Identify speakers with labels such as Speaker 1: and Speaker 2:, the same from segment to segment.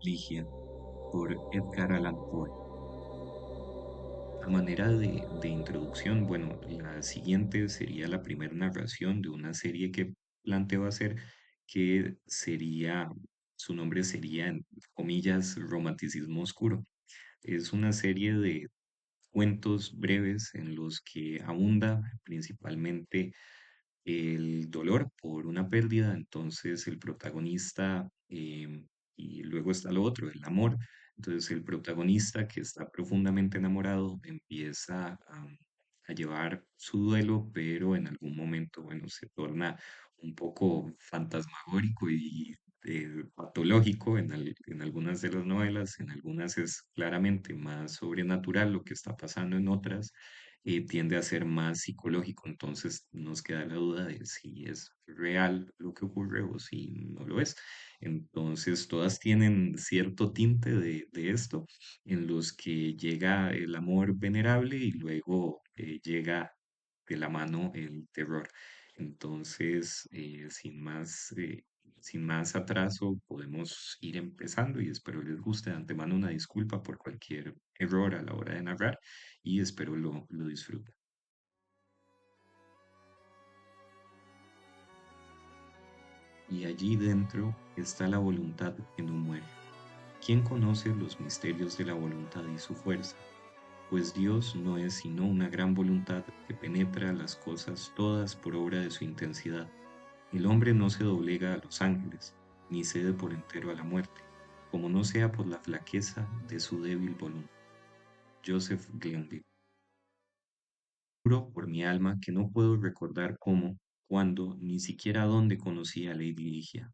Speaker 1: Ligia, por Edgar Allan Poe. A manera de introducción, bueno, la siguiente sería la primera narración de una serie que planteo hacer, que sería, su nombre sería, en comillas, Romanticismo Oscuro. Es una serie de cuentos breves en los que abunda principalmente el dolor por una pérdida, entonces el protagonista, y luego está lo otro, el amor. Entonces el protagonista que está profundamente enamorado empieza a llevar su duelo, pero en algún momento, bueno, se torna un poco fantasmagórico y patológico en algunas de las novelas, en algunas es claramente más sobrenatural lo que está pasando, en otras tiende a ser más psicológico, entonces nos queda la duda de si es real lo que ocurre o si no lo es. Entonces todas tienen cierto tinte de esto, en los que llega el amor venerable y luego llega de la mano el terror. Entonces, sin más atraso, podemos ir empezando y espero les guste. De antemano una disculpa por cualquier error a la hora de narrar y espero lo disfruten. Y allí dentro está la voluntad que no muere. ¿Quién conoce los misterios de la voluntad y su fuerza? Pues Dios no es sino una gran voluntad que penetra las cosas todas por obra de su intensidad. El hombre no se doblega a los ángeles, ni cede por entero a la muerte, como no sea por la flaqueza de su débil voluntad. Joseph Glenville. Juro por mi alma que no puedo recordar cómo, cuándo, ni siquiera dónde conocí a Lady Ligia.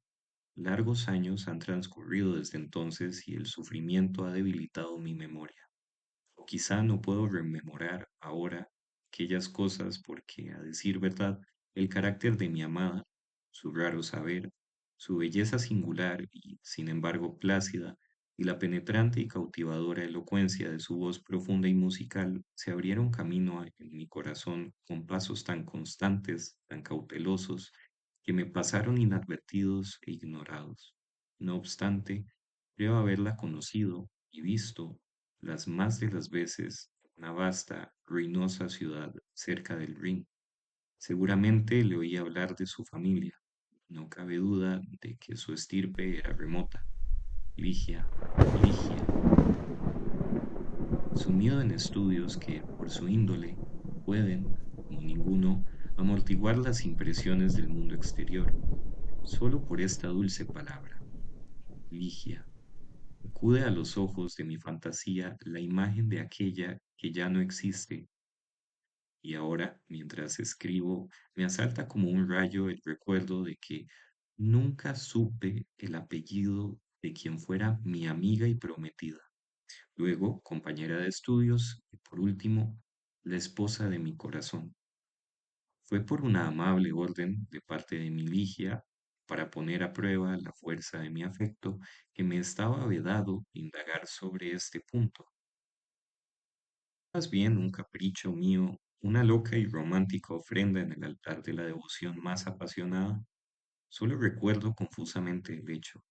Speaker 1: Largos años han transcurrido desde entonces y el sufrimiento ha debilitado mi memoria. O quizá no puedo rememorar ahora aquellas cosas porque, a decir verdad, el carácter de mi amada, su raro saber, su belleza singular y, sin embargo, plácida, y la penetrante y cautivadora elocuencia de su voz profunda y musical se abrieron camino en mi corazón con pasos tan constantes, tan cautelosos, que me pasaron inadvertidos e ignorados. No obstante, creo haberla conocido y visto las más de las veces en una vasta, ruinosa ciudad cerca del Rin. Seguramente le oí hablar de su familia. No cabe duda de que su estirpe era remota. Ligia, Ligia, sumido en estudios que, por su índole, pueden, como ninguno, amortiguar las impresiones del mundo exterior. Solo por esta dulce palabra, Ligia, acude a los ojos de mi fantasía la imagen de aquella que ya no existe. Y ahora, mientras escribo, me asalta como un rayo el recuerdo de que nunca supe el apellido de quien fuera mi amiga y prometida, luego compañera de estudios y por último, la esposa de mi corazón. Fue por una amable orden de parte de mi Ligia, para poner a prueba la fuerza de mi afecto, que me estaba vedado indagar sobre este punto. Más bien un capricho mío, una loca y romántica ofrenda en el altar de la devoción más apasionada. Solo recuerdo confusamente el hecho.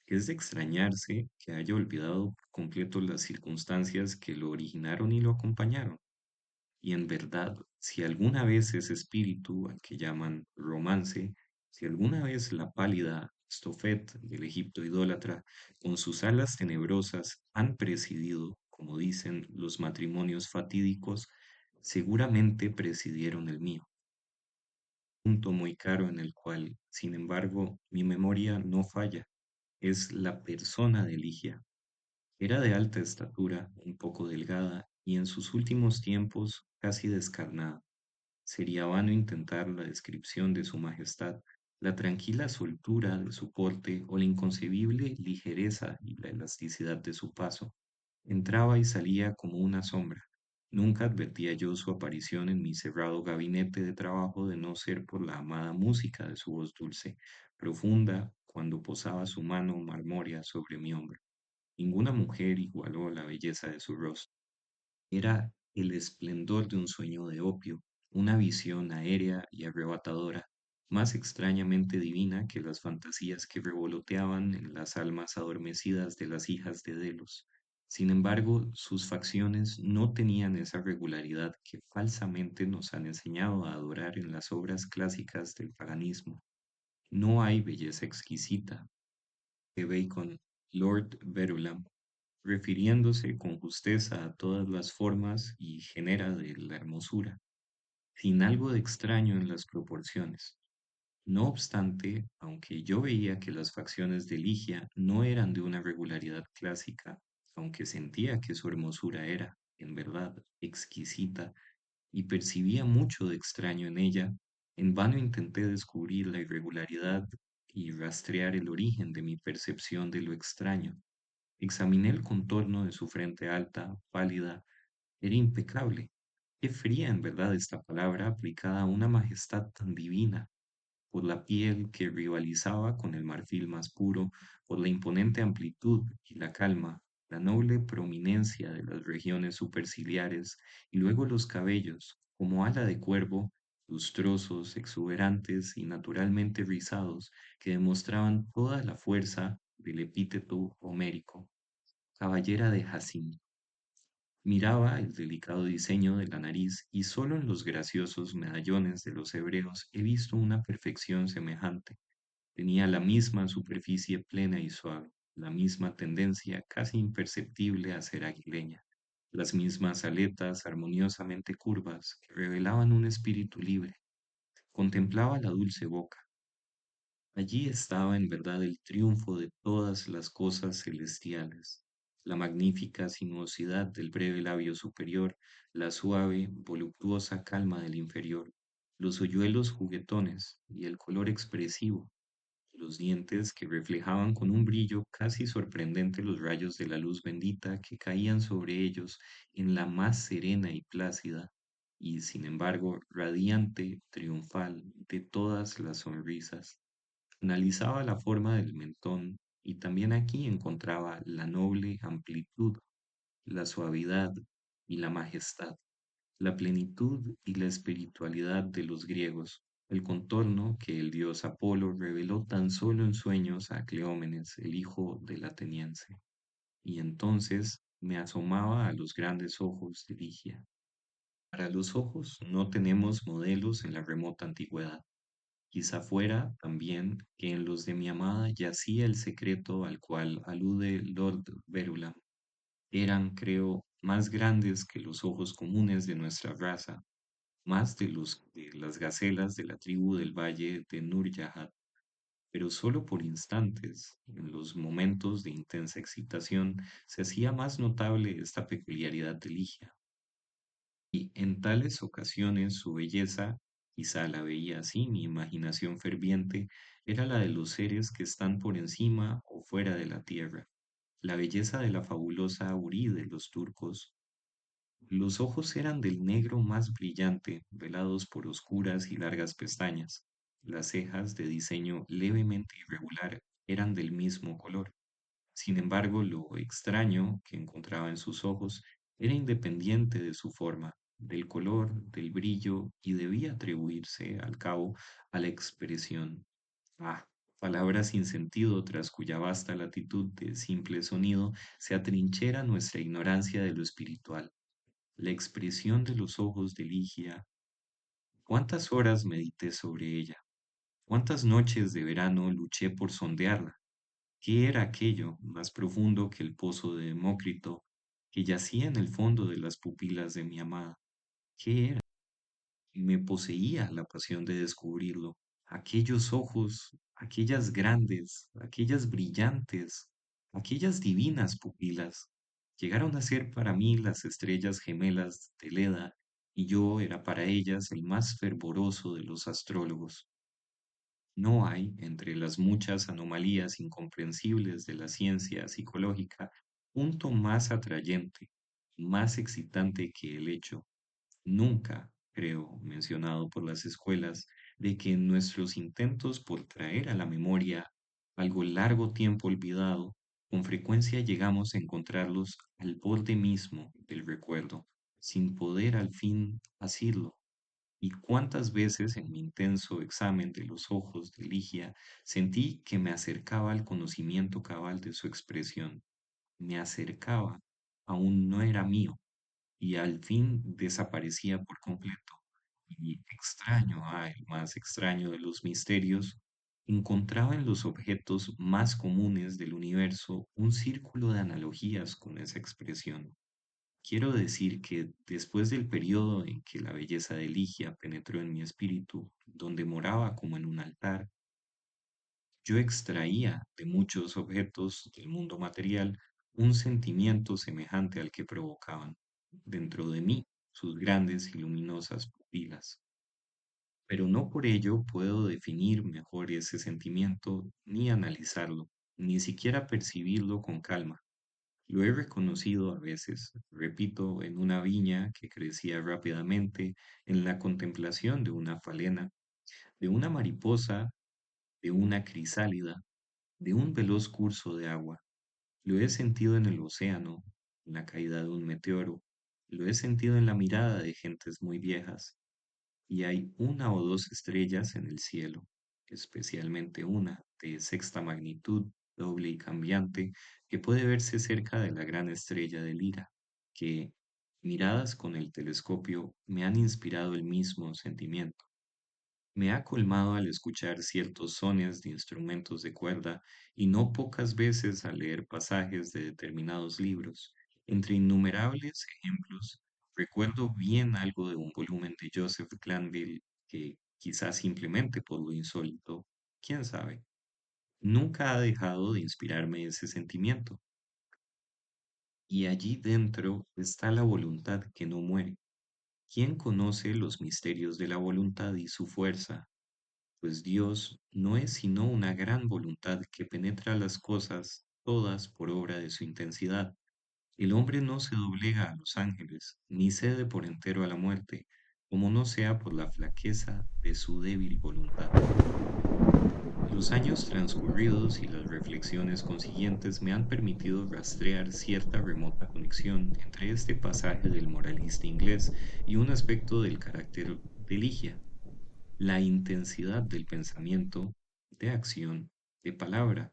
Speaker 1: Es de extrañarse que haya olvidado por completo las circunstancias que lo originaron y lo acompañaron. Y en verdad, si alguna vez ese espíritu al que llaman romance, si alguna vez la pálida Stofet del Egipto idólatra, con sus alas tenebrosas, han presidido, como dicen, los matrimonios fatídicos, seguramente presidieron el mío, punto muy caro en el cual, sin embargo, mi memoria no falla, es la persona de Ligia. Era de alta estatura, un poco delgada, y en sus últimos tiempos casi descarnada. Sería vano intentar la descripción de su majestad, la tranquila soltura de su porte o la inconcebible ligereza y la elasticidad de su paso. Entraba y salía como una sombra. Nunca advertía yo su aparición en mi cerrado gabinete de trabajo de no ser por la amada música de su voz dulce, profunda, cuando posaba su mano marmórea sobre mi hombro. Ninguna mujer igualó la belleza de su rostro. Era el esplendor de un sueño de opio, una visión aérea y arrebatadora, más extrañamente divina que las fantasías que revoloteaban en las almas adormecidas de las hijas de Delos. Sin embargo, sus facciones no tenían esa regularidad que falsamente nos han enseñado a adorar en las obras clásicas del paganismo. No hay belleza exquisita, de Bacon, Lord Verulam, refiriéndose con justeza a todas las formas y genera de la hermosura, sin algo de extraño en las proporciones. No obstante, aunque yo veía que las facciones de Ligia no eran de una regularidad clásica, aunque sentía que su hermosura era, en verdad, exquisita, y percibía mucho de extraño en ella, en vano intenté descubrir la irregularidad y rastrear el origen de mi percepción de lo extraño. Examiné el contorno de su frente alta, pálida, era impecable. Qué fría en verdad esta palabra aplicada a una majestad tan divina, por la piel que rivalizaba con el marfil más puro, por la imponente amplitud y la calma, la noble prominencia de las regiones superciliares, y luego los cabellos, como ala de cuervo, lustrosos, exuberantes y naturalmente rizados, que demostraban toda la fuerza del epíteto homérico. Caballera de Jacinto. Miraba el delicado diseño de la nariz y solo en los graciosos medallones de los hebreos he visto una perfección semejante. Tenía la misma superficie plena y suave, la misma tendencia casi imperceptible a ser aguileña, las mismas aletas armoniosamente curvas que revelaban un espíritu libre. Contemplaba la dulce boca. Allí estaba en verdad el triunfo de todas las cosas celestiales, la magnífica sinuosidad del breve labio superior, la suave, voluptuosa calma del inferior, los hoyuelos juguetones y el color expresivo, los dientes que reflejaban con un brillo casi sorprendente los rayos de la luz bendita que caían sobre ellos en la más serena y plácida, y sin embargo radiante, triunfal de todas las sonrisas. Analizaba la forma del mentón y también aquí encontraba la noble amplitud, la suavidad y la majestad, la plenitud y la espiritualidad de los griegos, el contorno que el dios Apolo reveló tan solo en sueños a Cleómenes, el hijo del ateniense. Y entonces me asomaba a los grandes ojos de Ligia. Para los ojos no tenemos modelos en la remota antigüedad. Quizá fuera también que en los de mi amada yacía el secreto al cual alude Lord Verulam. Eran, creo, más grandes que los ojos comunes de nuestra raza, más de los de las gacelas de la tribu del valle de Nurjahat, pero solo por instantes, en los momentos de intensa excitación, se hacía más notable esta peculiaridad de Ligia. Y en tales ocasiones su belleza, quizá la veía así mi imaginación ferviente, era la de los seres que están por encima o fuera de la tierra, la belleza de la fabulosa Uri de los turcos. Los ojos eran del negro más brillante, velados por oscuras y largas pestañas. Las cejas, de diseño levemente irregular, eran del mismo color. Sin embargo, lo extraño que encontraba en sus ojos era independiente de su forma, del color, del brillo y debía atribuirse, al cabo, a la expresión. Ah, palabra sin sentido tras cuya vasta latitud de simple sonido se atrinchera nuestra ignorancia de lo espiritual. La expresión de los ojos de Ligia. ¿Cuántas horas medité sobre ella? ¿Cuántas noches de verano luché por sondearla? ¿Qué era aquello más profundo que el pozo de Demócrito que yacía en el fondo de las pupilas de mi amada? ¿Qué era? Y me poseía la pasión de descubrirlo. Aquellos ojos, aquellas grandes, aquellas brillantes, aquellas divinas pupilas, llegaron a ser para mí las estrellas gemelas de Leda, y yo era para ellas el más fervoroso de los astrólogos. No hay, entre las muchas anomalías incomprensibles de la ciencia psicológica, punto más atrayente, más excitante que el hecho, nunca, creo, mencionado por las escuelas, de que en nuestros intentos por traer a la memoria algo largo tiempo olvidado, con frecuencia llegamos a encontrarlos al borde mismo del recuerdo, sin poder al fin asirlo. Y cuántas veces en mi intenso examen de los ojos de Ligia sentí que me acercaba al conocimiento cabal de su expresión, me acercaba, aún no era mío, y al fin desaparecía por completo. Y extraño, el más extraño de los misterios, encontraba en los objetos más comunes del universo un círculo de analogías con esa expresión. Quiero decir que después del periodo en que la belleza de Ligia penetró en mi espíritu, donde moraba como en un altar, yo extraía de muchos objetos del mundo material un sentimiento semejante al que provocaban dentro de mí sus grandes y luminosas pupilas. Pero no por ello puedo definir mejor ese sentimiento, ni analizarlo, ni siquiera percibirlo con calma. Lo he reconocido a veces, repito, en una viña que crecía rápidamente, en la contemplación de una falena, de una mariposa, de una crisálida, de un veloz curso de agua. Lo he sentido en el océano, en la caída de un meteoro, lo he sentido en la mirada de gentes muy viejas, y hay una o dos estrellas en el cielo, especialmente una de sexta magnitud, doble y cambiante, que puede verse cerca de la gran estrella de Lira, que, miradas con el telescopio, me han inspirado el mismo sentimiento. Me ha colmado al escuchar ciertos sones de instrumentos de cuerda y no pocas veces al leer pasajes de determinados libros. Entre innumerables ejemplos, recuerdo bien algo de un volumen de Joseph Glanville que, quizás simplemente por lo insólito, quién sabe, nunca ha dejado de inspirarme ese sentimiento. Y allí dentro está la voluntad que no muere. ¿Quién conoce los misterios de la voluntad y su fuerza? Pues Dios no es sino una gran voluntad que penetra las cosas todas por obra de su intensidad. El hombre no se doblega a los ángeles, ni cede por entero a la muerte, como no sea por la flaqueza de su débil voluntad. Los años transcurridos y las reflexiones consiguientes me han permitido rastrear cierta remota conexión entre este pasaje del moralista inglés y un aspecto del carácter de Ligia. La intensidad del pensamiento, de acción, de palabra,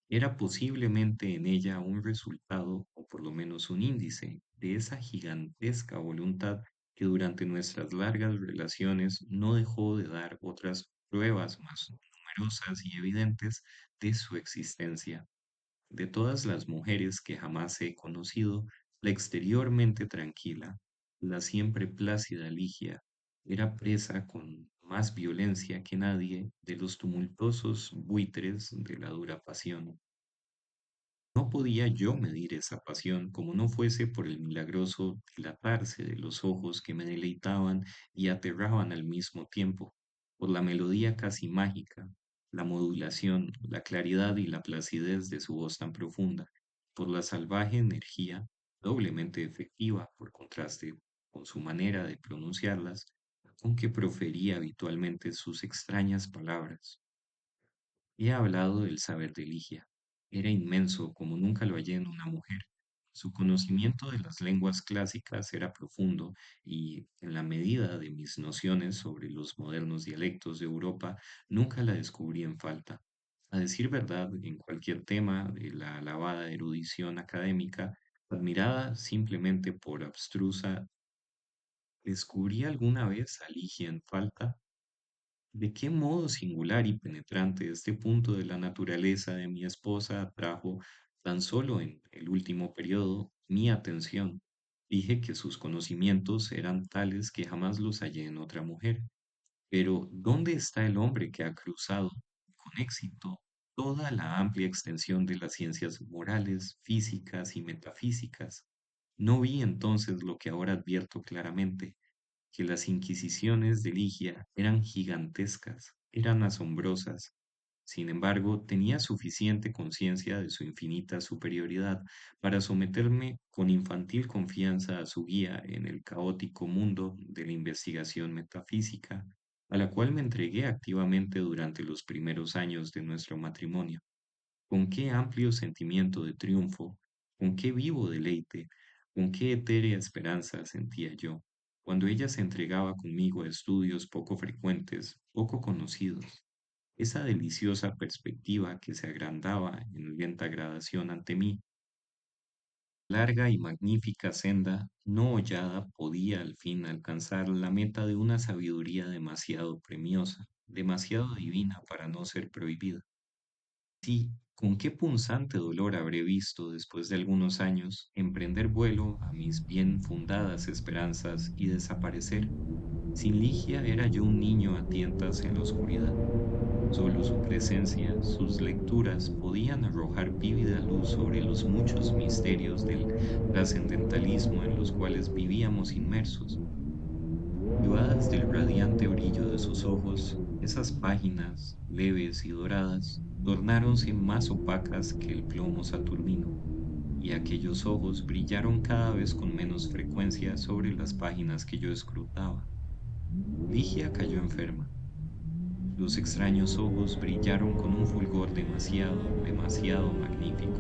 Speaker 1: era posiblemente en ella un resultado, o por lo menos un índice, de esa gigantesca voluntad que durante nuestras largas relaciones no dejó de dar otras pruebas más numerosas y evidentes de su existencia. De todas las mujeres que jamás he conocido, la exteriormente tranquila, la siempre plácida Ligia, era presa con más violencia que nadie de los tumultuosos buitres de la dura pasión. No podía yo medir esa pasión como no fuese por el milagroso dilatarse de los ojos que me deleitaban y aterraban al mismo tiempo, por la melodía casi mágica, la modulación, la claridad y la placidez de su voz tan profunda, por la salvaje energía, doblemente efectiva por contraste con su manera de pronunciarlas, con que profería habitualmente sus extrañas palabras. He hablado del saber de Ligia. Era inmenso como nunca lo hallé en una mujer. Su conocimiento de las lenguas clásicas era profundo y, en la medida de mis nociones sobre los modernos dialectos de Europa, nunca la descubrí en falta. A decir verdad, en cualquier tema de la alabada erudición académica, admirada simplemente por abstrusa, ¿descubrí alguna vez a Ligia en falta? ¿De qué modo singular y penetrante este punto de la naturaleza de mi esposa atrajo tan solo en el último periodo mi atención? Dije que sus conocimientos eran tales que jamás los hallé en otra mujer. Pero ¿dónde está el hombre que ha cruzado con éxito toda la amplia extensión de las ciencias morales, físicas y metafísicas? No vi entonces lo que ahora advierto claramente, que las inquisiciones de Ligia eran gigantescas, eran asombrosas. Sin embargo, tenía suficiente conciencia de su infinita superioridad para someterme con infantil confianza a su guía en el caótico mundo de la investigación metafísica, a la cual me entregué activamente durante los primeros años de nuestro matrimonio. Con qué amplio sentimiento de triunfo, con qué vivo deleite, con qué etérea esperanza sentía yo. cuando ella se entregaba conmigo a estudios poco frecuentes, poco conocidos. Esa deliciosa perspectiva que se agrandaba en lenta gradación ante mí, larga y magnífica senda no hollada podía al fin alcanzar la meta de una sabiduría demasiado premiosa, demasiado divina para no ser prohibida. Sí, con qué punzante dolor habré visto, después de algunos años, emprender vuelo a mis bien fundadas esperanzas y desaparecer. Sin Ligia era yo un niño a tientas en la oscuridad. Solo su presencia, sus lecturas podían arrojar vívida luz sobre los muchos misterios del trascendentalismo en los cuales vivíamos inmersos. Privadas del radiante brillo de sus ojos, esas páginas, leves y doradas, tornáronse más opacas que el plomo saturnino, y aquellos ojos brillaron cada vez con menos frecuencia sobre las páginas que yo escrutaba. Ligia cayó enferma. Los extraños ojos brillaron con un fulgor demasiado, demasiado magnífico.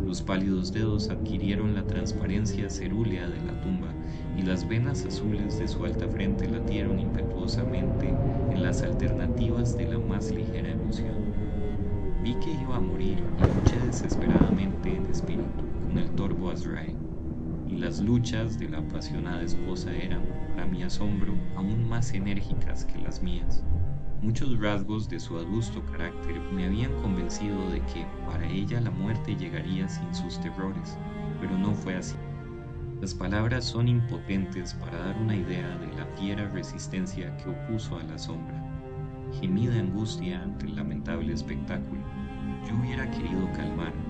Speaker 1: Los pálidos dedos adquirieron la transparencia cerúlea de la tumba y las venas azules de su alta frente latieron impetuosamente en las alternativas de la más ligera emoción. Vi que iba a morir y luché desesperadamente en espíritu con el torvo Azrael, y las luchas de la apasionada esposa eran, para mi asombro, aún más enérgicas que las mías. Muchos rasgos de su adusto carácter me habían convencido de que para ella la muerte llegaría sin sus terrores, pero no fue así. Las palabras son impotentes para dar una idea de la fiera resistencia que opuso a la sombra. Gemida angustia ante el lamentable espectáculo. Yo hubiera querido calmarme,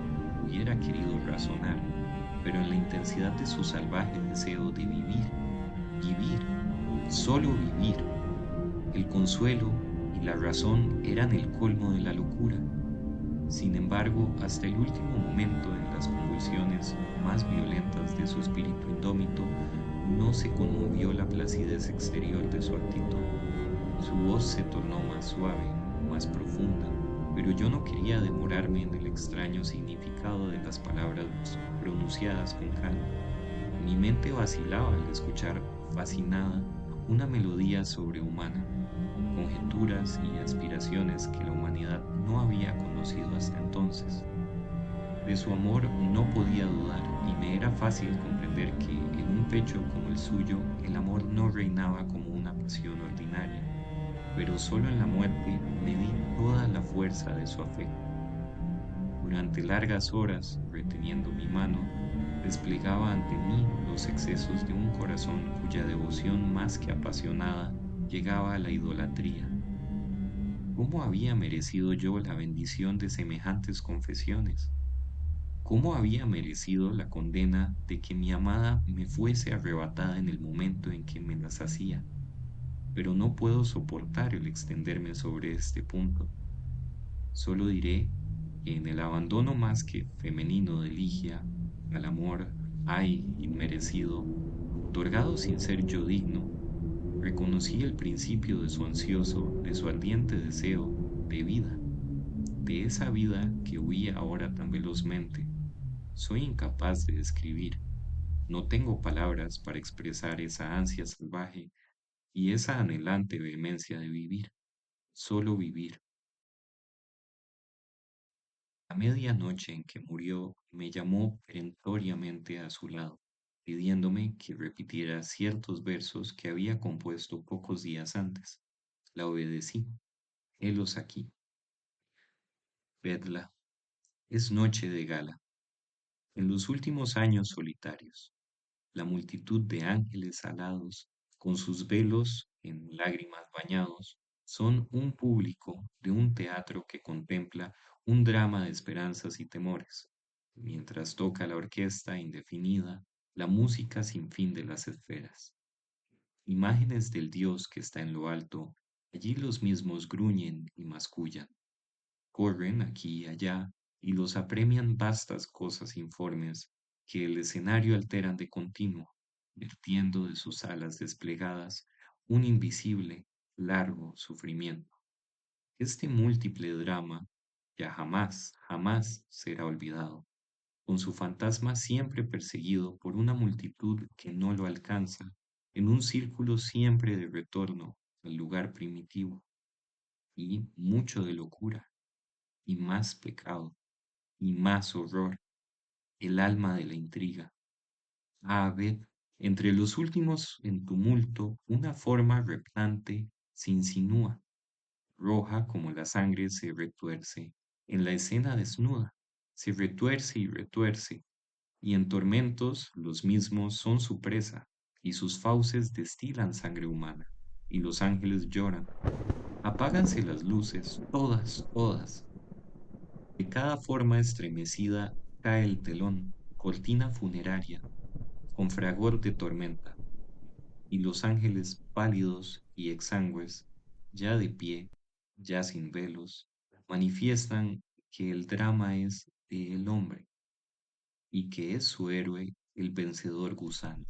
Speaker 1: hubiera querido razonar, pero en la intensidad de su salvaje deseo de vivir, vivir, solo vivir, el consuelo y la razón eran el colmo de la locura. Sin embargo, hasta el último momento en las convulsiones más violentas de su espíritu indómito, no se conmovió la placidez exterior de su actitud. Su voz se tornó más suave, más profunda, pero yo no quería demorarme en el extraño significado de las palabras pronunciadas con calma. Mi mente vacilaba al escuchar, fascinada, una melodía sobrehumana, conjeturas y aspiraciones que la humanidad no había conocido hasta entonces. De su amor no podía dudar y me era fácil comprender que en un pecho como el suyo el amor no reinaba como una pasión ordinaria, pero solo en la muerte me di toda la fuerza de su afecto. Durante largas horas, reteniendo mi mano, desplegaba ante mí los excesos de un corazón cuya devoción más que apasionada llegaba a la idolatría. ¿Cómo había merecido yo la bendición de semejantes confesiones? ¿Cómo había merecido la condena de que mi amada me fuese arrebatada en el momento en que me las hacía? Pero no puedo soportar el extenderme sobre este punto. Solo diré que en el abandono más que femenino de Ligia al amor, ay, inmerecido, otorgado sin ser yo digno, reconocí el principio de su ansioso, de su ardiente deseo de vida, de esa vida que huía ahora tan velozmente. Soy incapaz de describir, no tengo palabras para expresar esa ansia salvaje y esa anhelante vehemencia de vivir, solo vivir. A medianoche en que murió, me llamó perentoriamente a su lado, pidiéndome que repitiera ciertos versos que había compuesto pocos días antes. La obedecí. Helos aquí. Vedla. Es noche de gala. En los últimos años solitarios, la multitud de ángeles alados, con sus velos en lágrimas bañados, son un público de un teatro que contempla un drama de esperanzas y temores, mientras toca la orquesta indefinida, la música sin fin de las esferas. Imágenes del Dios que está en lo alto, allí los mismos gruñen y mascullan, corren aquí y allá y los apremian vastas cosas informes que el escenario alteran de continuo, vertiendo de sus alas desplegadas un invisible, largo sufrimiento. Este múltiple drama ya jamás, jamás será olvidado, con su fantasma siempre perseguido por una multitud que no lo alcanza, en un círculo siempre de retorno al lugar primitivo, y mucho de locura, y más pecado, y más horror, el alma de la intriga. Ved, entre los últimos en tumulto, una forma replante se insinúa, roja como la sangre se retuerce, en la escena desnuda, se retuerce y retuerce, y en tormentos los mismos son su presa, y sus fauces destilan sangre humana, y los ángeles lloran. Apáganse las luces, todas, todas. De cada forma estremecida cae el telón, cortina funeraria, con fragor de tormenta, y los ángeles pálidos y exangües, ya de pie, ya sin velos, manifiestan que el drama es del hombre, y que es su héroe el vencedor gusano.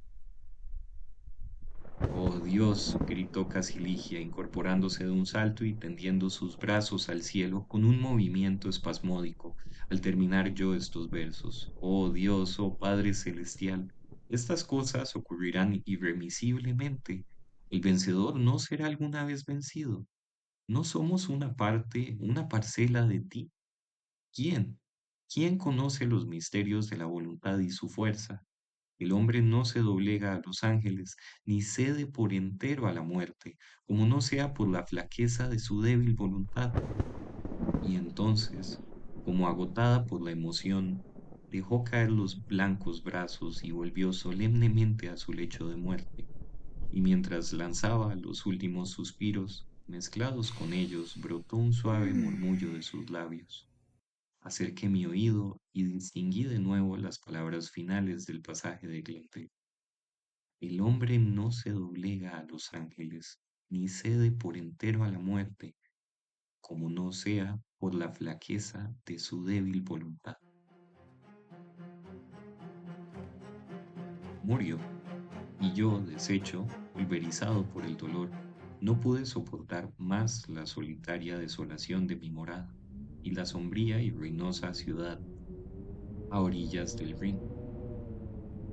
Speaker 1: Oh Dios, gritó Casiligia, incorporándose de un salto y tendiendo sus brazos al cielo con un movimiento espasmódico, al terminar yo estos versos. Oh Dios, oh Padre Celestial, estas cosas ocurrirán irremisiblemente. El vencedor no será alguna vez vencido. ¿No somos una parte, una parcela de ti? ¿Quién? ¿Quién conoce los misterios de la voluntad y su fuerza? El hombre no se doblega a los ángeles, ni cede por entero a la muerte, como no sea por la flaqueza de su débil voluntad. Y entonces, como agotada por la emoción, dejó caer los blancos brazos y volvió solemnemente a su lecho de muerte. Y mientras lanzaba los últimos suspiros, mezclados con ellos, brotó un suave murmullo de sus labios. Acerqué mi oído y distinguí de nuevo las palabras finales del pasaje de Glente. El hombre no se doblega a los ángeles, ni cede por entero a la muerte, como no sea por la flaqueza de su débil voluntad. Murió, y yo, deshecho, pulverizado por el dolor, no pude soportar más la solitaria desolación de mi morada y la sombría y ruinosa ciudad a orillas del Rin.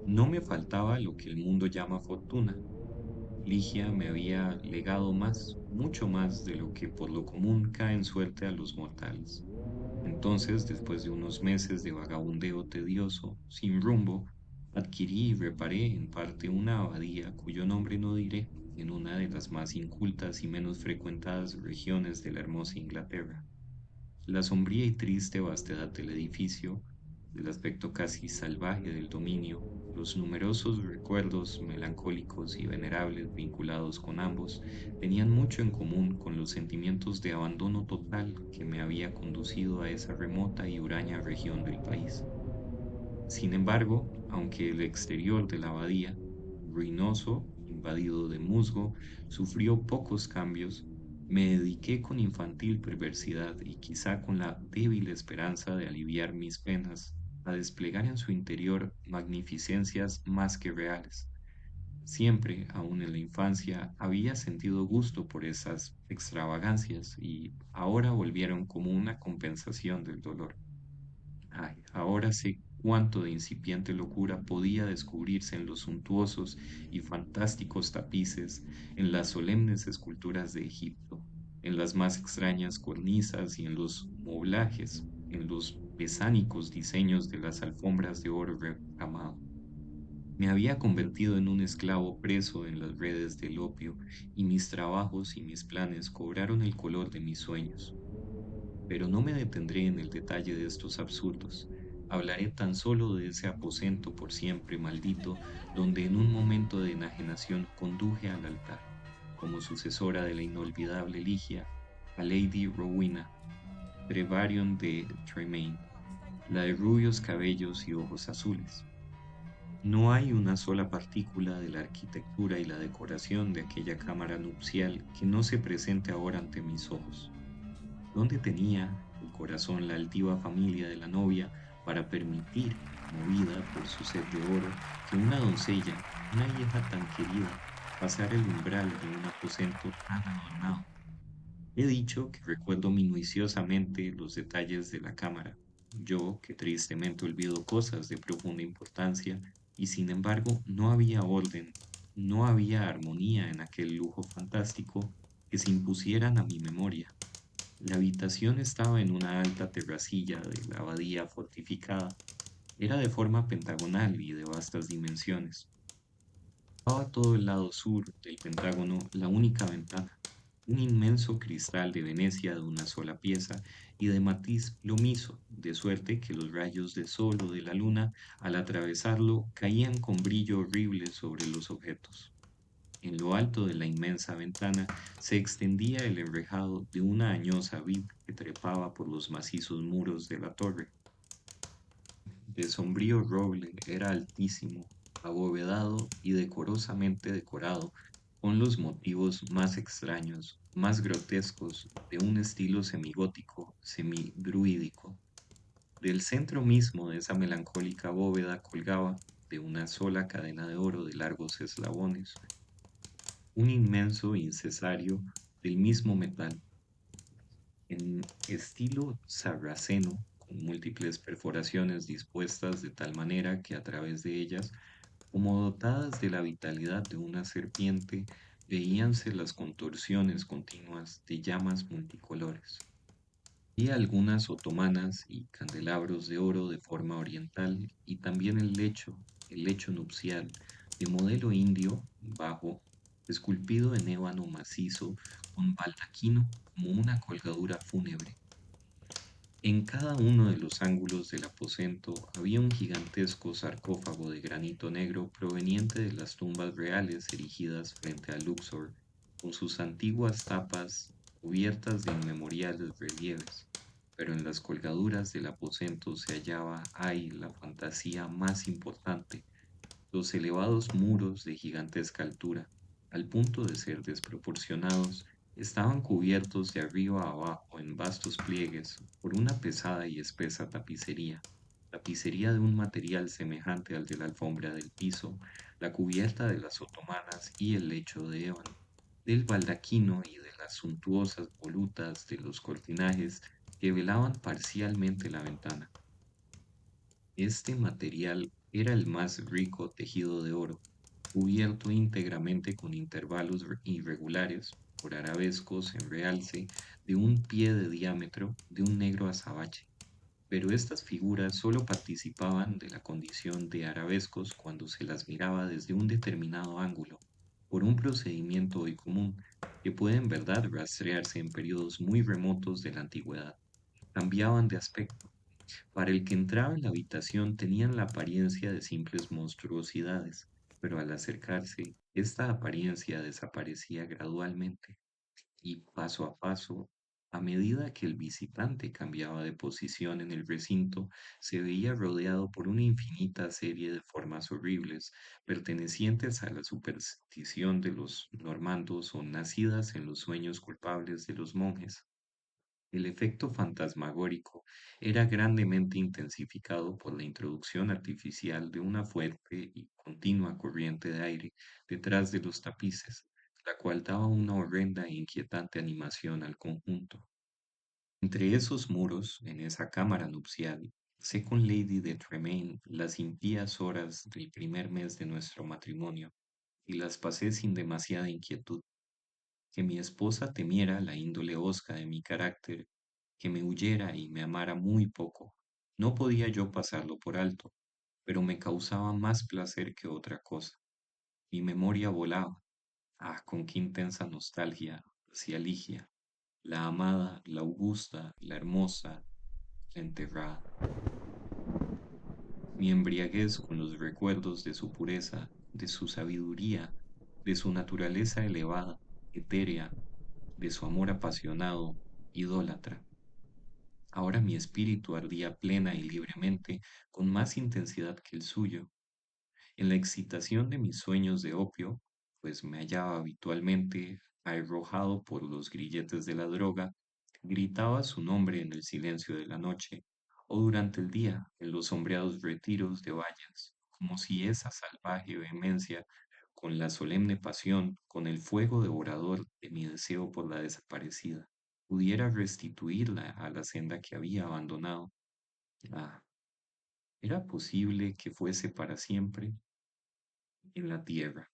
Speaker 1: No me faltaba lo que el mundo llama fortuna. Ligia me había legado más, mucho más de lo que por lo común cae en suerte a los mortales. Entonces, después de unos meses de vagabundeo tedioso, sin rumbo, adquirí y reparé en parte una abadía cuyo nombre no diré, en una de las más incultas y menos frecuentadas regiones de la hermosa Inglaterra. La sombría y triste vastedad del edificio, el aspecto casi salvaje del dominio, los numerosos recuerdos melancólicos y venerables vinculados con ambos, tenían mucho en común con los sentimientos de abandono total que me había conducido a esa remota y huraña región del país. Sin embargo, aunque el exterior de la abadía, ruinoso, invadido de musgo, sufrió pocos cambios, me dediqué con infantil perversidad y quizá con la débil esperanza de aliviar mis penas a desplegar en su interior magnificencias más que reales. Siempre, aun en la infancia, había sentido gusto por esas extravagancias y ahora volvieron como una compensación del dolor. Ay, ahora sé cuánto de incipiente locura podía descubrirse en los suntuosos y fantásticos tapices, en las solemnes esculturas de Egipto, en las más extrañas cornisas y en los moblajes, en los pesánicos diseños de las alfombras de oro recamado. Me había convertido en un esclavo preso en las redes del opio, y mis trabajos y mis planes cobraron el color de mis sueños. Pero no me detendré en el detalle de estos absurdos. Hablaré tan solo de ese aposento por siempre maldito, donde en un momento de enajenación conduje al altar, como sucesora de la inolvidable Ligia, a Lady Rowena Trevarion de Tremaine, la de rubios cabellos y ojos azules. No hay una sola partícula de la arquitectura y la decoración de aquella cámara nupcial que no se presente ahora ante mis ojos. ¿Dónde tenía el corazón la altiva familia de la novia para permitir, movida por su sed de oro, que una doncella, una hija tan querida, pasara el umbral de un aposento tan adornado? He dicho que recuerdo minuciosamente los detalles de la cámara, yo que tristemente olvido cosas de profunda importancia, y sin embargo no había orden, No había armonía en aquel lujo fantástico que se impusieran a mi memoria. La habitación estaba en una alta terracilla de la abadía fortificada. Era de forma pentagonal y de vastas dimensiones. Ocupaba todo el lado sur del pentágono la única ventana, un inmenso cristal de Venecia de una sola pieza y de matiz plomizo, de suerte que los rayos de sol o de la luna, al atravesarlo, caían con brillo horrible sobre los objetos. En lo alto de la inmensa ventana se extendía el enrejado de una añosa vid que trepaba por los macizos muros de la torre. De sombrío roble era altísimo, abovedado y decorosamente decorado con los motivos más extraños, más grotescos, de un estilo semigótico, semidruídico. Del centro mismo de esa melancólica bóveda colgaba, de una sola cadena de oro de largos eslabones, un inmenso incensario del mismo metal, en estilo sarraceno, con múltiples perforaciones dispuestas de tal manera que a través de ellas, como dotadas de la vitalidad de una serpiente, veíanse las contorsiones continuas de llamas multicolores. Y algunas otomanas y candelabros de oro de forma oriental, y también el lecho nupcial, de modelo indio, bajo, esculpido en ébano macizo, con baldaquino como una colgadura fúnebre. En cada uno de los ángulos del aposento había un gigantesco sarcófago de granito negro proveniente de las tumbas reales erigidas frente a Luxor, con sus antiguas tapas cubiertas de inmemoriales relieves. Pero en las colgaduras del aposento se hallaba, ay, la fantasía más importante, los elevados muros de gigantesca altura, al punto de ser desproporcionados, estaban cubiertos de arriba a abajo en vastos pliegues por una pesada y espesa tapicería de un material semejante al de la alfombra del piso, la cubierta de las otomanas y el lecho de ébano, del baldaquino y de las suntuosas volutas de los cortinajes que velaban parcialmente la ventana. Este material era el más rico tejido de oro, cubierto íntegramente con intervalos irregulares por arabescos en realce de un pie de diámetro de un negro azabache. Pero estas figuras solo participaban de la condición de arabescos cuando se las miraba desde un determinado ángulo, por un procedimiento hoy común, que puede en verdad rastrearse en periodos muy remotos de la antigüedad. Cambiaban de aspecto. Para el que entraba en la habitación tenían la apariencia de simples monstruosidades, pero al acercarse, esta apariencia desaparecía gradualmente y paso a paso, a medida que el visitante cambiaba de posición en el recinto, se veía rodeado por una infinita serie de formas horribles, pertenecientes a la superstición de los normandos o nacidas en los sueños culpables de los monjes. El efecto fantasmagórico era grandemente intensificado por la introducción artificial de una fuerte y continua corriente de aire detrás de los tapices, la cual daba una horrenda e inquietante animación al conjunto. Entre esos muros, en esa cámara nupcial, pasé con Lady de Tremaine las impías horas del primer mes de nuestro matrimonio, y las pasé sin demasiada inquietud. Que mi esposa temiera la índole hosca de mi carácter, que me huyera y me amara muy poco. No podía yo pasarlo por alto, pero me causaba más placer que otra cosa. Mi memoria volaba. Ah, con qué intensa nostalgia hacia Ligia, la amada, la augusta, la hermosa, la enterrada. Mi embriaguez con los recuerdos de su pureza, de su sabiduría, de su naturaleza elevada, etérea, de su amor apasionado, idólatra. Ahora mi espíritu ardía plena y libremente, con más intensidad que el suyo. En la excitación de mis sueños de opio, pues me hallaba habitualmente arrojado por los grilletes de la droga, gritaba su nombre en el silencio de la noche, o durante el día en los sombreados retiros de vallas, como si esa salvaje vehemencia, con la solemne pasión, con el fuego devorador de mi deseo por la desaparecida, pudiera restituirla a la senda que había abandonado. Ah, ¿era posible que fuese para siempre en la tierra?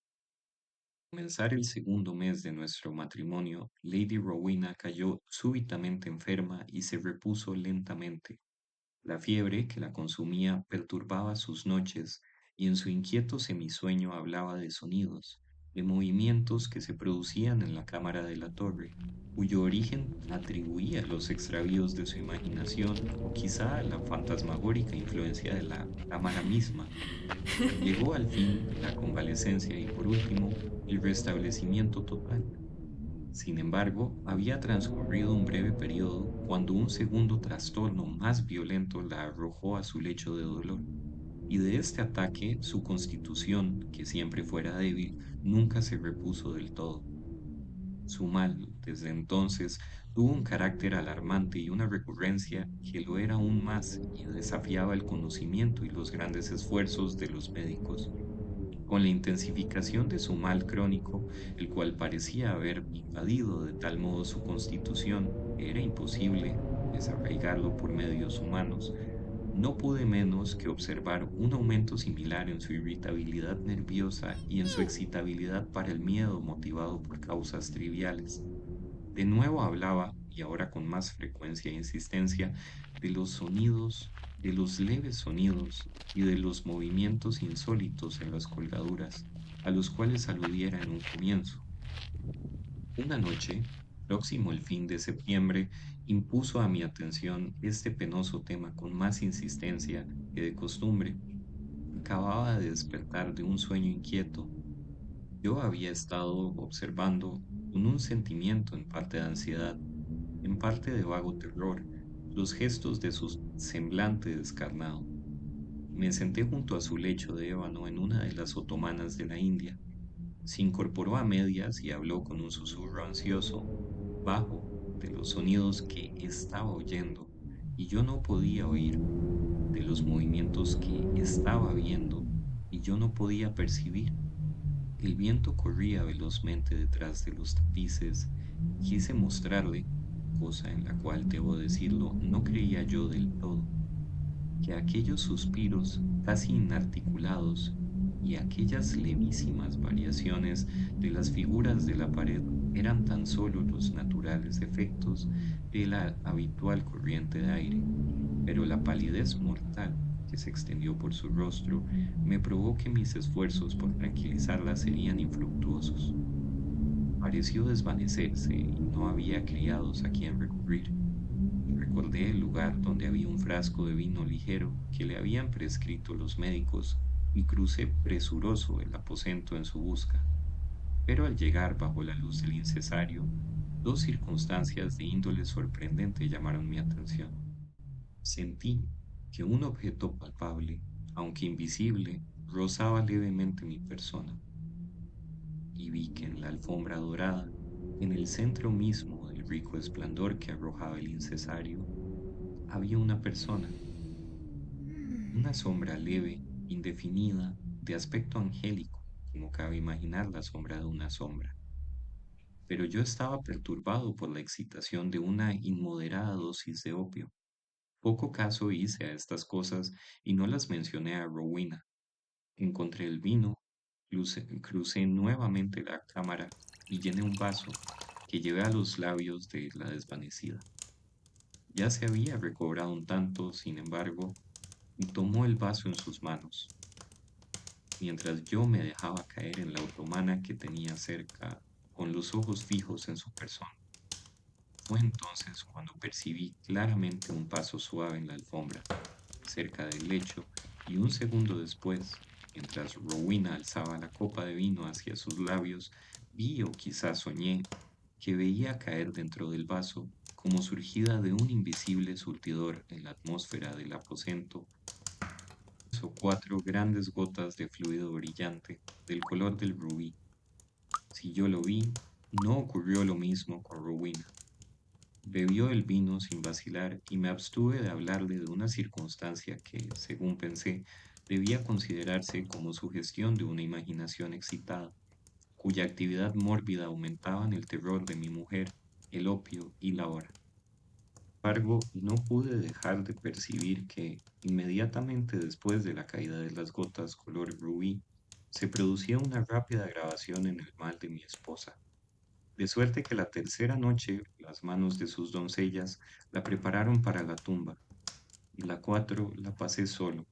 Speaker 1: Comenzar el segundo mes de nuestro matrimonio, Lady Rowena cayó súbitamente enferma y se repuso lentamente. La fiebre que la consumía perturbaba sus noches y en su inquieto semisueño hablaba de sonidos, de movimientos que se producían en la cámara de la torre, cuyo origen atribuía a los extravíos de su imaginación o quizá a la fantasmagórica influencia de la cámara misma. Llegó al fin la convalecencia y por último el restablecimiento total. Sin embargo, había transcurrido un breve periodo cuando un segundo trastorno más violento la arrojó a su lecho de dolor, y de este ataque su constitución, que siempre fuera débil, nunca se repuso del todo. Su mal, desde entonces, tuvo un carácter alarmante y una recurrencia que lo era aún más y desafiaba el conocimiento y los grandes esfuerzos de los médicos. Con la intensificación de su mal crónico, el cual parecía haber invadido de tal modo su constitución que era imposible desarraigarlo por medios humanos, no pude menos que observar un aumento similar en su irritabilidad nerviosa y en su excitabilidad para el miedo motivado por causas triviales. De nuevo hablaba, y ahora con más frecuencia e insistencia, de los sonidos, de los leves sonidos y de los movimientos insólitos en las colgaduras, a los cuales aludiera en un comienzo. Una noche, próximo el fin de septiembre, impuso a mi atención este penoso tema con más insistencia que de costumbre. Acababa de despertar de un sueño inquieto. Yo había estado observando con un sentimiento en parte de ansiedad, en parte de vago terror, los gestos de su semblante descarnado. Me senté junto a su lecho de ébano en una de las otomanas de la India. Se incorporó a medias y habló con un susurro ansioso, bajo, de los sonidos que estaba oyendo, y yo no podía oír, de los movimientos que estaba viendo, y yo no podía percibir. El viento corría velozmente detrás de los tapices. Quise mostrarle, cosa en la cual debo decirlo, no creía yo del todo, que aquellos suspiros casi inarticulados y aquellas levísimas variaciones de las figuras de la pared eran tan solo los naturales efectos de la habitual corriente de aire, pero la palidez mortal que se extendió por su rostro me probó que mis esfuerzos por tranquilizarla serían infructuosos. Pareció desvanecerse y no había criados a quien recurrir. Recordé el lugar donde había un frasco de vino ligero que le habían prescrito los médicos y crucé presuroso el aposento en su busca. Pero al llegar bajo la luz del incesario, dos circunstancias de índole sorprendente llamaron mi atención. Sentí que un objeto palpable, aunque invisible, rozaba levemente mi persona, y vi que en la alfombra dorada, en el centro mismo del rico esplendor que arrojaba el incensario, había una persona, una sombra leve, indefinida, de aspecto angélico, como cabe imaginar la sombra de una sombra. Pero yo estaba perturbado por la excitación de una inmoderada dosis de opio. Poco caso hice a estas cosas y no las mencioné a Rowena. Encontré el vino, crucé nuevamente la cámara y llené un vaso que llevé a los labios de la desvanecida. Ya se había recobrado un tanto, sin embargo, y tomó el vaso en sus manos, mientras yo me dejaba caer en la otomana que tenía cerca, con los ojos fijos en su persona. Fue entonces cuando percibí claramente un paso suave en la alfombra, cerca del lecho, y un segundo después, mientras Rowena alzaba la copa de vino hacia sus labios, vi o quizás soñé que veía caer dentro del vaso, como surgida de un invisible surtidor en la atmósfera del aposento, o cuatro grandes gotas de fluido brillante, del color del rubí. Si yo lo vi, no ocurrió lo mismo con Rowena. Bebió el vino sin vacilar y me abstuve de hablarle de una circunstancia que, según pensé, debía considerarse como sugestión de una imaginación excitada, cuya actividad mórbida aumentaba en el terror de mi mujer, el opio y la hora. Sin embargo, no pude dejar de percibir que, inmediatamente después de la caída de las gotas color rubí, se producía una rápida grabación en el mal de mi esposa, de suerte que la tercera noche las manos de sus doncellas la prepararon para la tumba, y la cuatro la pasé solo,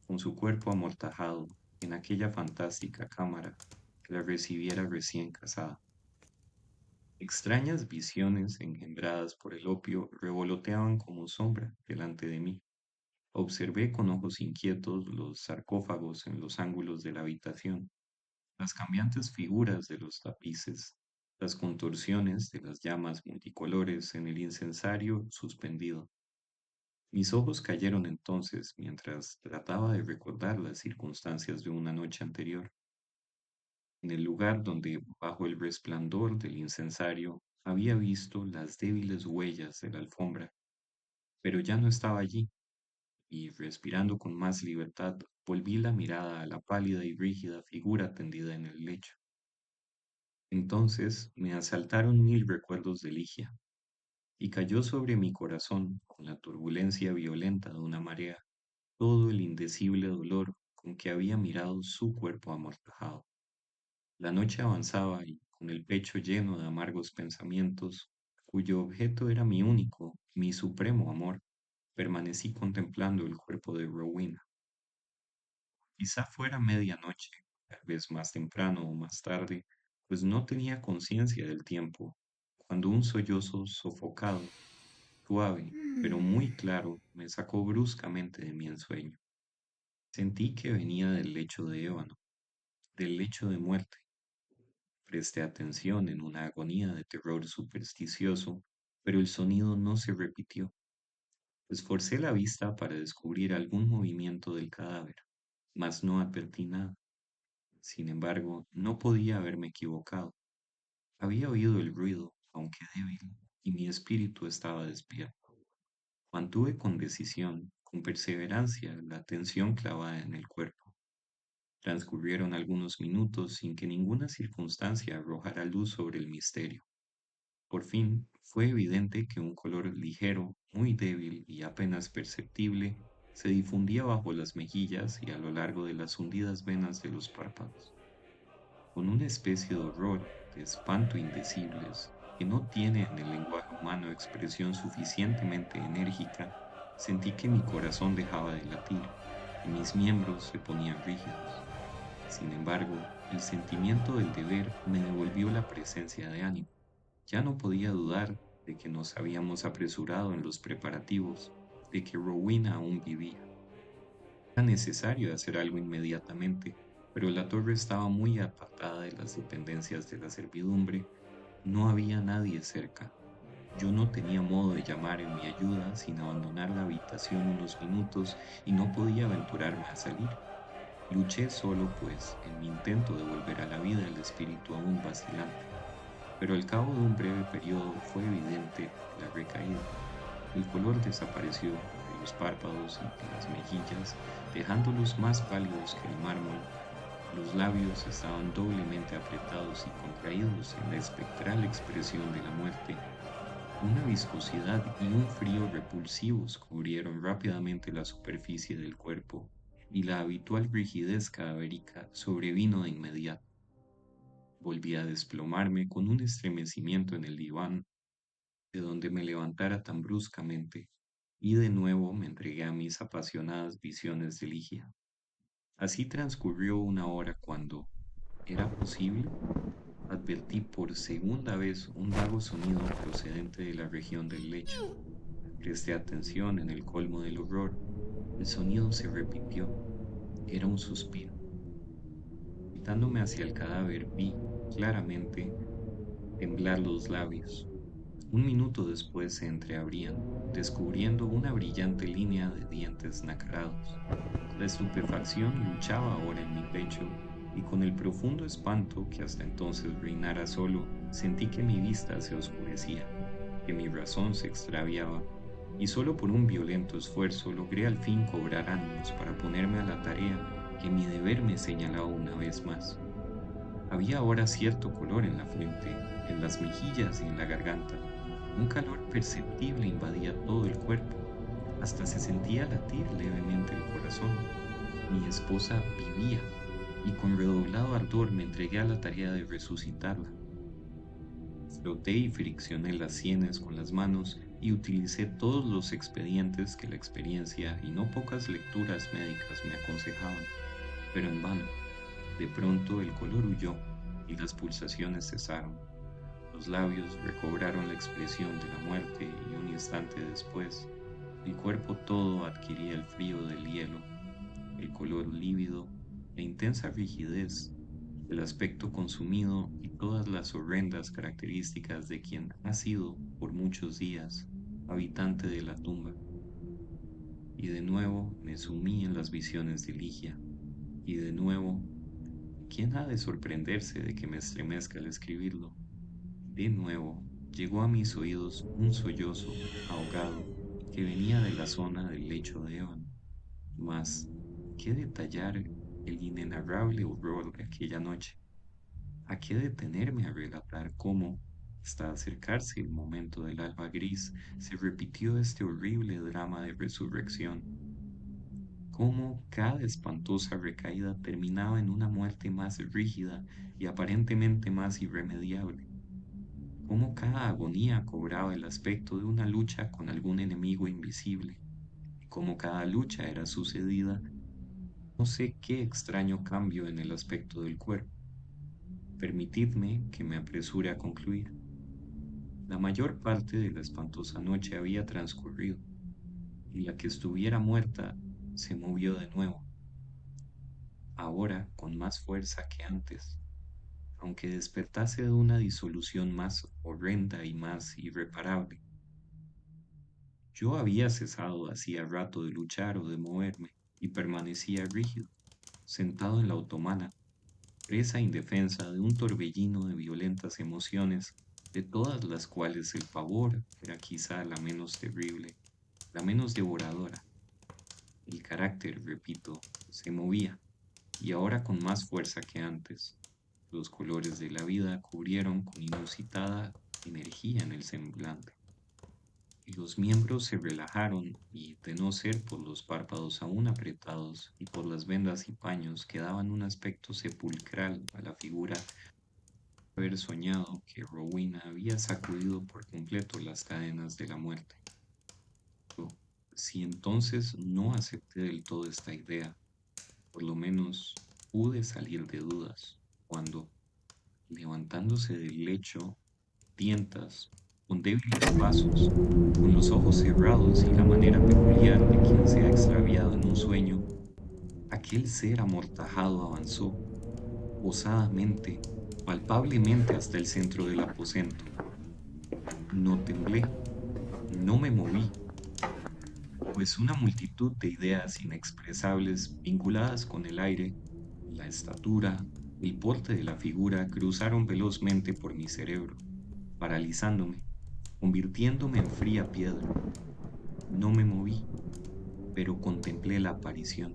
Speaker 1: con su cuerpo amortajado, en aquella fantástica cámara que la recibiera recién casada. Extrañas visiones engendradas por el opio revoloteaban como sombra delante de mí. Observé con ojos inquietos los sarcófagos en los ángulos de la habitación, las cambiantes figuras de los tapices, las contorsiones de las llamas multicolores en el incensario suspendido. Mis ojos cayeron entonces mientras trataba de recordar las circunstancias de una noche anterior, en el lugar donde, bajo el resplandor del incensario, había visto las débiles huellas de la alfombra, pero ya no estaba allí, y respirando con más libertad, volví la mirada a la pálida y rígida figura tendida en el lecho. Entonces me asaltaron mil recuerdos de Ligia, y cayó sobre mi corazón, con la turbulencia violenta de una marea, todo el indecible dolor con que había mirado su cuerpo amortajado. La noche avanzaba y, con el pecho lleno de amargos pensamientos, cuyo objeto era mi único, mi supremo amor, permanecí contemplando el cuerpo de Rowena. Quizá fuera medianoche, tal vez más temprano o más tarde, pues no tenía conciencia del tiempo, cuando un sollozo sofocado, suave, pero muy claro, me sacó bruscamente de mi ensueño. Sentí que venía del lecho de ébano, del lecho de muerte. Presté atención en una agonía de terror supersticioso, pero el sonido no se repitió. Esforcé la vista para descubrir algún movimiento del cadáver, mas no advertí nada. Sin embargo, no podía haberme equivocado. Había oído el ruido, aunque débil, y mi espíritu estaba despierto. Mantuve con decisión, con perseverancia, la atención clavada en el cuerpo. Transcurrieron algunos minutos sin que ninguna circunstancia arrojara luz sobre el misterio. Por fin, fue evidente que un color ligero, muy débil y apenas perceptible, se difundía bajo las mejillas y a lo largo de las hundidas venas de los párpados. Con una especie de horror, de espanto indecibles, que no tiene en el lenguaje humano expresión suficientemente enérgica, sentí que mi corazón dejaba de latir y mis miembros se ponían rígidos. Sin embargo, el sentimiento del deber me devolvió la presencia de ánimo. Ya no podía dudar de que nos habíamos apresurado en los preparativos, de que Rowena aún vivía. Era necesario hacer algo inmediatamente, pero la torre estaba muy apartada de las dependencias de la servidumbre. No había nadie cerca. Yo no tenía modo de llamar en mi ayuda sin abandonar la habitación unos minutos y no podía aventurarme a salir. Luché solo, pues, en mi intento de volver a la vida el espíritu aún vacilante, pero al cabo de un breve periodo fue evidente la recaída. El color desapareció de los párpados y de las mejillas, dejándolos más pálidos que el mármol. Los labios estaban doblemente apretados y contraídos en la espectral expresión de la muerte. Una viscosidad y un frío repulsivos cubrieron rápidamente la superficie del cuerpo, y la habitual rigidez cadavérica sobrevino de inmediato. Volví a desplomarme con un estremecimiento en el diván, de donde me levantara tan bruscamente, y de nuevo me entregué a mis apasionadas visiones de Ligia. Así transcurrió una hora cuando, ¿era posible? Advertí por segunda vez un vago sonido procedente de la región del lecho. Presté atención en el colmo del horror. El sonido se repitió. Era un suspiro. Quitándome hacia el cadáver vi, claramente, temblar los labios. Un minuto después se entreabrían, descubriendo una brillante línea de dientes nacarados. La estupefacción luchaba ahora en mi pecho, y con el profundo espanto que hasta entonces reinara solo, sentí que mi vista se oscurecía, que mi razón se extraviaba, y solo por un violento esfuerzo logré al fin cobrar ánimos para ponerme a la tarea que mi deber me señalaba una vez más. Había ahora cierto color en la frente, en las mejillas y en la garganta. Un calor perceptible invadía todo el cuerpo. Hasta se sentía latir levemente el corazón. Mi esposa vivía. y con redoblado ardor me entregué a la tarea de resucitarla. Froté y friccioné las sienes con las manos y utilicé todos los expedientes que la experiencia y no pocas lecturas médicas me aconsejaban, pero en vano. De pronto el color huyó y las pulsaciones cesaron. Los labios recobraron la expresión de la muerte y un instante después, el cuerpo todo adquiría el frío del hielo, el color lívido, la intensa rigidez, el aspecto consumido y todas las horrendas características de quien ha sido por muchos días habitante de la tumba. Y de nuevo me sumí en las visiones de Ligia, y de nuevo, ¿quién ha de sorprenderse de que me estremezca al escribirlo? De nuevo llegó a mis oídos un sollozo ahogado que venía de la zona del lecho de ébano. Mas, ¿qué detallar el inenarrable horror de aquella noche? ¿A qué detenerme a relatar cómo, hasta acercarse el momento del alba gris, se repitió este horrible drama de resurrección? Cómo cada espantosa recaída terminaba en una muerte más rígida y aparentemente más irremediable. Cómo cada agonía cobraba el aspecto de una lucha con algún enemigo invisible. Cómo cada lucha era sucedida, no sé qué extraño cambio en el aspecto del cuerpo. Permitidme que me apresure a concluir. La mayor parte de la espantosa noche había transcurrido, y la que estuviera muerta se movió de nuevo, ahora con más fuerza que antes, aunque despertase de una disolución más horrenda y más irreparable. Yo había cesado hacía rato de luchar o de moverme, y permanecía rígido, sentado en la otomana, presa indefensa de un torbellino de violentas emociones, de todas las cuales el pavor era quizá la menos terrible, la menos devoradora. El carácter, repito, se movía, y ahora con más fuerza que antes. Los colores de la vida cubrieron con inusitada energía en el semblante. Y los miembros se relajaron y, de no ser por los párpados aún apretados y por las vendas y paños que daban un aspecto sepulcral a la figura, haber soñado que Rowena había sacudido por completo las cadenas de la muerte. Pero, si entonces no acepté del todo esta idea, por lo menos pude salir de dudas cuando, levantándose del lecho, tientas, con débiles pasos, con los ojos cerrados y la manera peculiar de quien se ha extraviado en un sueño, aquel ser amortajado avanzó, osadamente, palpablemente hasta el centro del aposento. No temblé, no me moví, pues una multitud de ideas inexpresables vinculadas con el aire, la estatura, el porte de la figura cruzaron velozmente por mi cerebro, paralizándome, convirtiéndome en fría piedra. No me moví, pero contemplé la aparición.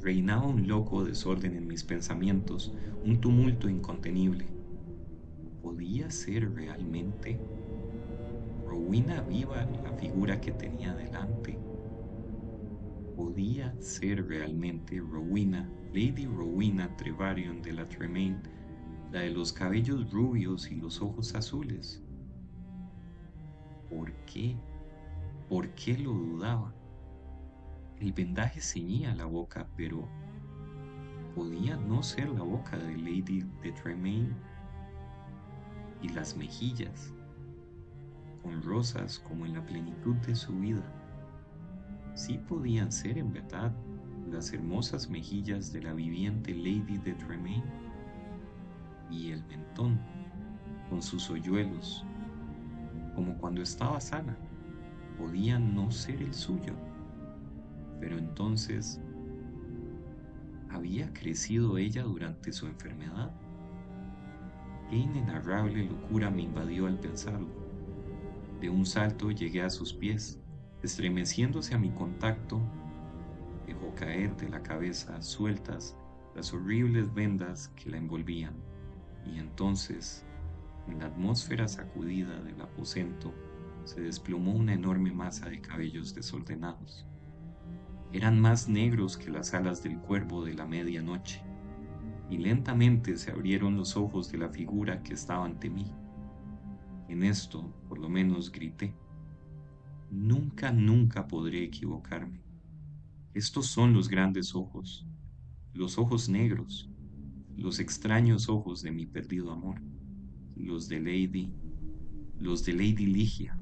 Speaker 1: Reinaba un loco desorden en mis pensamientos, un tumulto incontenible. ¿Podía ser realmente Rowena viva la figura que tenía delante? ¿Podía ser realmente Rowena, Lady Rowena Trevarion de la Tremaine, la de los cabellos rubios y los ojos azules? ¿Por qué? ¿Por qué lo dudaba? El vendaje ceñía la boca, pero ¿podía no ser la boca de Lady de Tremaine? Y las mejillas, con rosas como en la plenitud de su vida, sí podían ser en verdad las hermosas mejillas de la viviente Lady de Tremaine. Y el mentón, con sus hoyuelos, como cuando estaba sana, podía no ser el suyo. Pero entonces, ¿había crecido ella durante su enfermedad? Qué inenarrable locura me invadió al pensarlo. De un salto llegué a sus pies, estremeciéndose a mi contacto, dejó caer de la cabeza sueltas las horribles vendas que la envolvían, y entonces, en la atmósfera sacudida del aposento, se desplomó una enorme masa de cabellos desordenados. Eran más negros que las alas del cuervo de la medianoche, y lentamente se abrieron los ojos de la figura que estaba ante mí. En esto, por lo menos, grité. Nunca, nunca podré equivocarme. Estos son los ojos negros, los extraños ojos de mi perdido amor, los de Lady, los de Lady Ligia.